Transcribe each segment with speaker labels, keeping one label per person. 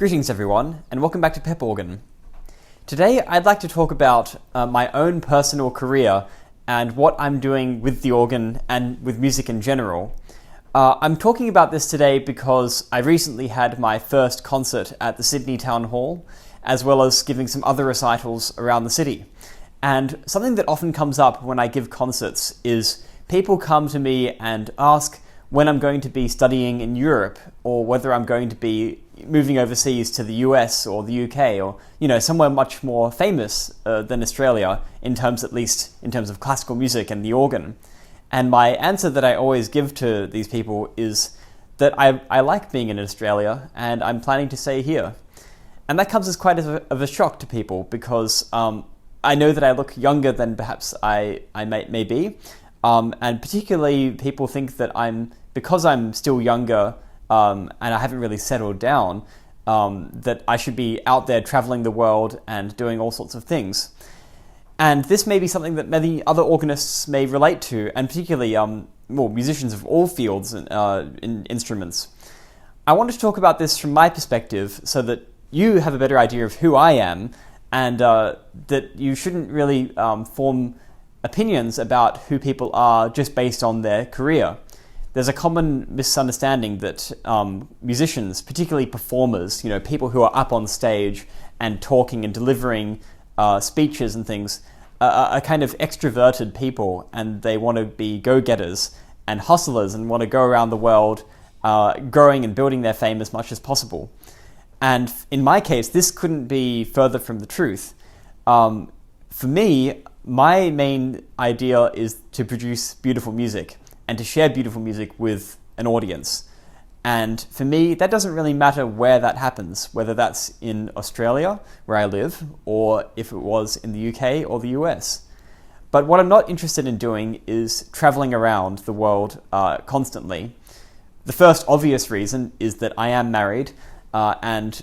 Speaker 1: Greetings everyone, and welcome back to Pep Organ. Today I'd like to talk about my own personal career and what I'm doing with the organ and with music in general. I'm talking about this today because I recently had my first concert at the Sydney Town Hall, as well as giving some other recitals around the city. And something that often comes up when I give concerts is people come to me and ask when I'm going to be studying in Europe, or whether I'm going to be moving overseas to the US or the UK, or somewhere much more famous than Australia, at least in terms of classical music and the organ. And my answer that I always give to these people is that I like being in Australia and I'm planning to stay here. And that comes as quite of a shock to people because I know that I look younger than perhaps I may be. And particularly people think that because I'm still younger and I haven't really settled down, that I should be out there traveling the world and doing all sorts of things. And this may be something that many other organists may relate to, and particularly musicians of all fields in instruments. I want to talk about this from my perspective so that you have a better idea of who I am, and that you shouldn't really form opinions about who people are just based on their career. There's a common misunderstanding that musicians, particularly performers, people who are up on stage and talking and delivering speeches and things, are kind of extroverted people, and they want to be go-getters and hustlers and want to go around the world growing and building their fame as much as possible. And in my case, this couldn't be further from the truth. For me, my main idea is to produce beautiful music and to share beautiful music with an audience. And for me, that doesn't really matter where that happens, whether that's in Australia, where I live, or if it was in the UK or the US. But what I'm not interested in doing is traveling around the world constantly. The first obvious reason is that I am married, and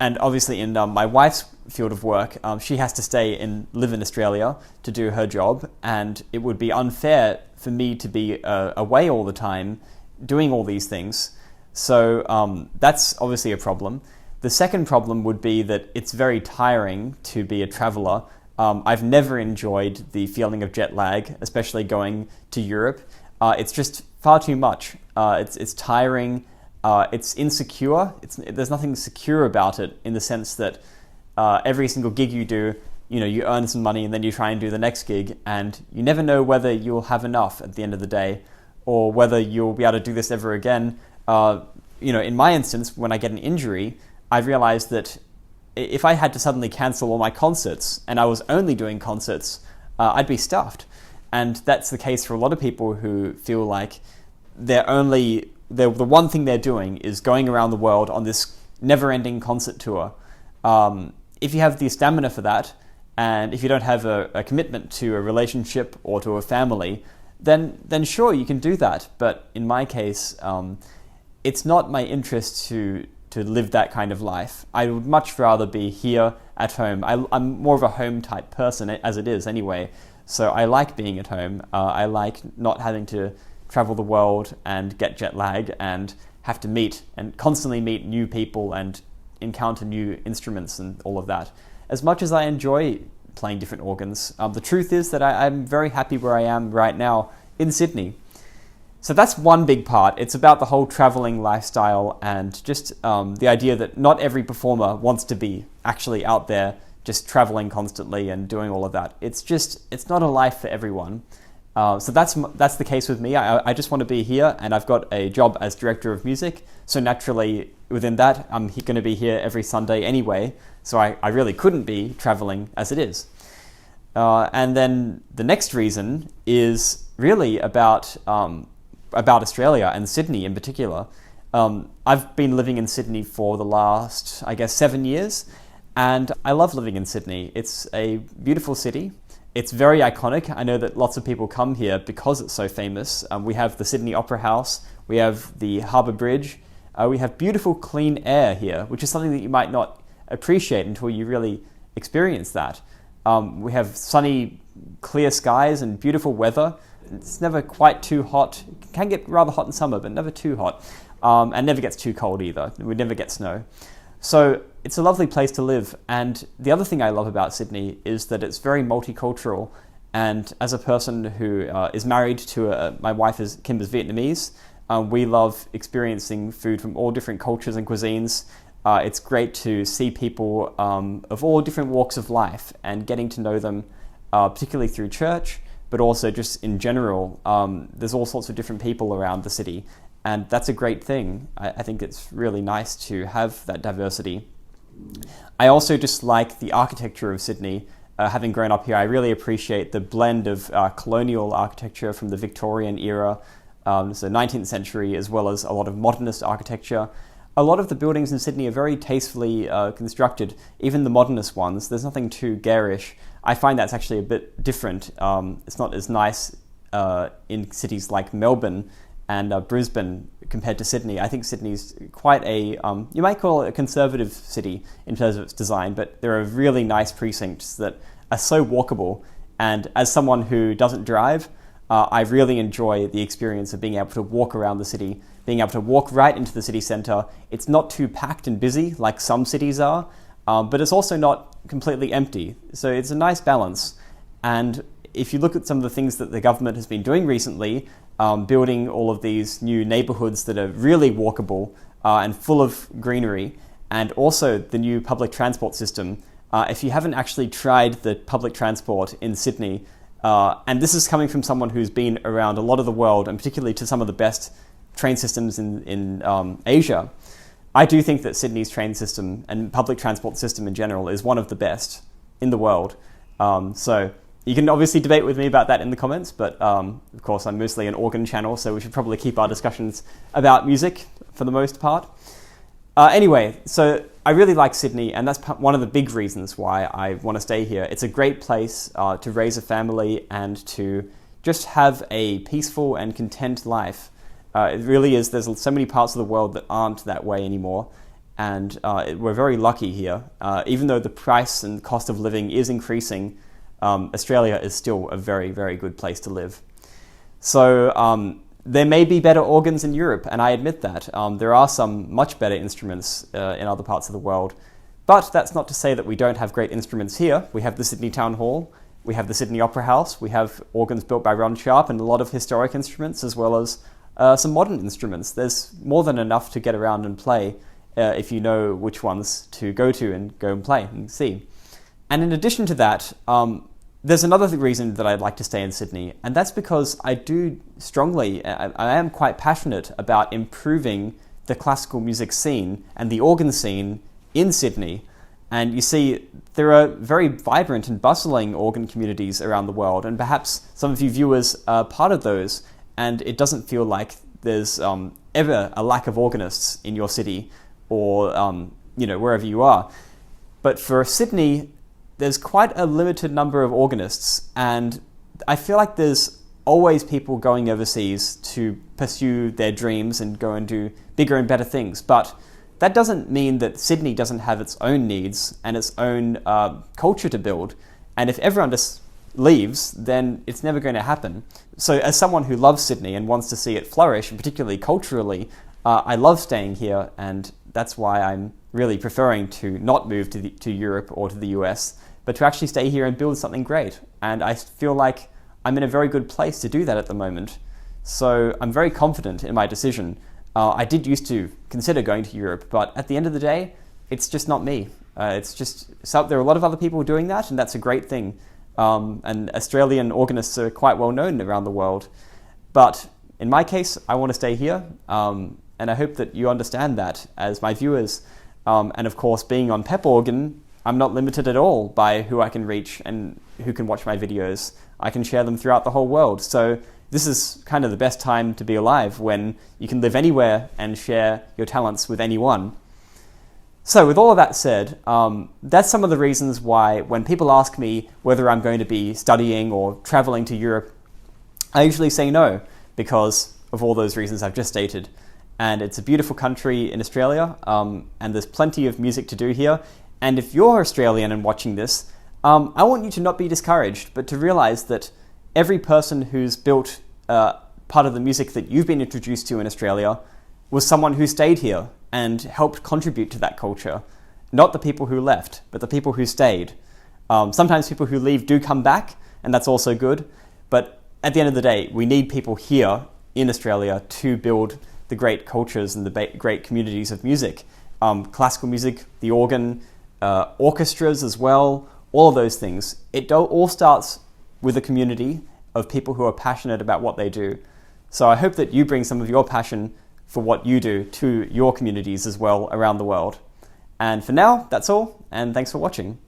Speaker 1: obviously in my wife's field of work, she has to live in Australia to do her job, and it would be unfair for me to be away all the time doing all these things. So that's obviously a problem. The second problem would be that it's very tiring to be a traveler. I've never enjoyed the feeling of jet lag, especially going to Europe. It's just far too much. It's tiring. It's insecure. There's nothing secure about it, in the sense that every single gig you do, you earn some money and then you try and do the next gig, and you never know whether you'll have enough at the end of the day, or whether you'll be able to do this ever again. In my instance, when I get an injury, I realized that if I had to suddenly cancel all my concerts and I was only doing concerts, I'd be stuffed. And that's the case for a lot of people who feel like the one thing they're doing is going around the world on this never-ending concert tour. If you have the stamina for that, and if you don't have a commitment to a relationship or to a family, then sure, you can do that. But in my case, it's not my interest to live that kind of life. I would much rather be here at home. I'm more of a home type person, as it is anyway. So I like being at home. I like not having to travel the world and get jet lag and have to constantly meet new people and encounter new instruments and all of that. As much as I enjoy playing different organs, the truth is that I'm very happy where I am right now in Sydney. So that's one big part. It's about the whole traveling lifestyle, and just the idea that not every performer wants to be actually out there just traveling constantly and doing all of that. It's not a life for everyone. So that's the case with me. I just want to be here, and I've got a job as director of music. So naturally, within that, I'm going to be here every Sunday anyway. So I really couldn't be traveling as it is. And then the next reason is really about Australia and Sydney in particular. I've been living in Sydney for the last, 7 years, and I love living in Sydney. It's a beautiful city. It's very iconic. I know that lots of people come here because it's so famous. We have the Sydney Opera House, we have the Harbour Bridge, we have beautiful clean air here, which is something that you might not appreciate until you really experience that. We have sunny, clear skies and beautiful weather. It's never quite too hot. It can get rather hot in summer, but never too hot. and never gets too cold either. We never get snow. So it's a lovely place to live. And the other thing I love about Sydney is that it's very multicultural. And as a person who is married to my wife is Kim is Vietnamese, we love experiencing food from all different cultures and cuisines. It's great to see people of all different walks of life and getting to know them, particularly through church, but also just in general. There's all sorts of different people around the city, and that's a great thing. I think it's really nice to have that diversity. I also just like the architecture of Sydney. Having grown up here, I really appreciate the blend of colonial architecture from the Victorian era, so 19th century, as well as a lot of modernist architecture. A lot of the buildings in Sydney are very tastefully constructed, even the modernist ones. There's nothing too garish. I find that's actually a bit different. It's not as nice in cities like Melbourne and Brisbane compared to Sydney. I think Sydney's quite a, you might call it a conservative city in terms of its design, but there are really nice precincts that are so walkable. And as someone who doesn't drive, I really enjoy the experience of being able to walk around the city, being able to walk right into the city centre. It's not too packed and busy like some cities are, but it's also not completely empty. So it's a nice balance. And if you look at some of the things that the government has been doing recently, building all of these new neighbourhoods that are really walkable and full of greenery, and also the new public transport system. If you haven't actually tried the public transport in Sydney, and this is coming from someone who's been around a lot of the world, and particularly to some of the best train systems in Asia, I do think that Sydney's train system and public transport system in general is one of the best in the world. So you can obviously debate with me about that in the comments, but of course I'm mostly an organ channel, so we should probably keep our discussions about music for the most part. Anyway, so I really like Sydney, and that's one of the big reasons why I want to stay here. It's a great place to raise a family and to just have a peaceful and content life. It really is. There's so many parts of the world that aren't that way anymore, and we're very lucky here. Even though the price and cost of living is increasing, Australia is still a very, very good place to live. So there may be better organs in Europe, and I admit that. There are some much better instruments in other parts of the world, but that's not to say that we don't have great instruments here. We have the Sydney Town Hall, we have the Sydney Opera House, we have organs built by Ron Sharp, and a lot of historic instruments, as well as some modern instruments. There's more than enough to get around and play if you know which ones to go to and go and play and see. And in addition to that, there's another reason that I'd like to stay in Sydney, and that's because I do strongly, I am quite passionate about improving the classical music scene and the organ scene in Sydney. And you see, there are very vibrant and bustling organ communities around the world, and perhaps some of you viewers are part of those, and it doesn't feel like there's ever a lack of organists in your city or wherever you are. But for Sydney, there's quite a limited number of organists, and I feel like there's always people going overseas to pursue their dreams and go and do bigger and better things. But that doesn't mean that Sydney doesn't have its own needs and its own culture to build. And if everyone just leaves, then it's never going to happen. So as someone who loves Sydney and wants to see it flourish, and particularly culturally, I love staying here, and that's why I'm really preferring to not move to Europe or to the US, but to actually stay here and build something great. And I feel like I'm in a very good place to do that at the moment. So I'm very confident in my decision. I did used to consider going to Europe, but at the end of the day, it's just not me. There are a lot of other people doing that, and that's a great thing. And Australian organists are quite well known around the world. But in my case, I want to stay here, and I hope that you understand that as my viewers. And of course, being on Pep Organ, I'm not limited at all by who I can reach and who can watch my videos. I can share them throughout the whole world. So this is kind of the best time to be alive, when you can live anywhere and share your talents with anyone. So with all of that said, that's some of the reasons why when people ask me whether I'm going to be studying or traveling to Europe, I usually say no, because of all those reasons I've just stated. And it's a beautiful country in Australia, and there's plenty of music to do here. And if you're Australian and watching this, I want you to not be discouraged, but to realize that every person who's built part of the music that you've been introduced to in Australia was someone who stayed here and helped contribute to that culture. Not the people who left, but the people who stayed. Sometimes people who leave do come back, and that's also good. But at the end of the day, we need people here in Australia to build the great cultures and the great communities of music. Classical music, the organ, orchestras as well, all of those things. It all starts with a community of people who are passionate about what they do. So I hope that you bring some of your passion for what you do to your communities as well around the world. And for now, that's all, and thanks for watching.